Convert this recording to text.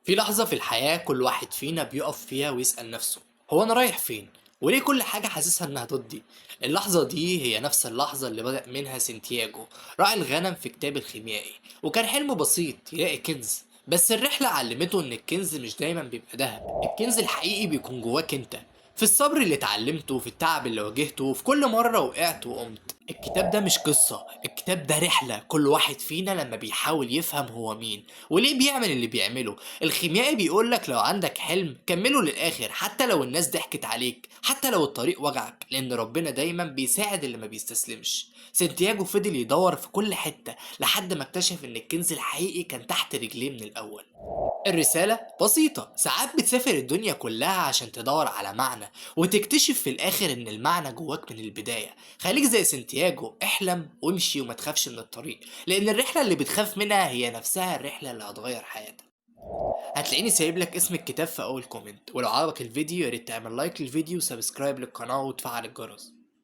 في لحظة في الحياة كل واحد فينا بيقف فيها ويسأل نفسه، هو أنا رايح فين؟ وليه كل حاجة حاسسها إنها ضدي؟ اللحظة دي هي نفس اللحظة اللي بدأ منها سانتياغو راعي الغنم في كتاب الخيميائي، وكان حلمه بسيط يلاقي كنز. بس الرحلة علمته إن الكنز مش دايما بيبقى دهب، الكنز الحقيقي بيكون جواك أنت، في الصبر اللي اتعلمته، في التعب اللي واجهته، في كل مرة وقعت وقمت. الكتاب ده مش قصة، الكتاب ده رحلة كل واحد فينا لما بيحاول يفهم هو مين وليه بيعمل اللي بيعمله. الخيميائي بيقولك لو عندك حلم كمله للآخر، حتى لو الناس ضحكت عليك، حتى لو الطريق وجعك، لأن ربنا دايما بيساعد اللي ما بيستسلمش. سانتياغو فضل يدور في كل حتة لحد ما اكتشف إن الكنز الحقيقي كان تحت رجليه من الأول. الرسالة بسيطة، ساعات بتسافر الدنيا كلها عشان تدور على معنى وتكتشف في الآخر إن المعنى جواك من البداية. خليك زي سانتياجو، احلم وامشي وما تخافش من الطريق، لأن الرحلة اللي بتخاف منها هي نفسها الرحلة اللي هتغير حياتك. هتلاقيني سايب لك اسم الكتاب في أول كومنت، ولو عجبك الفيديو ياريت تعمل لايك للفيديو وسبسكرايب للقناة وتفعل الجرس.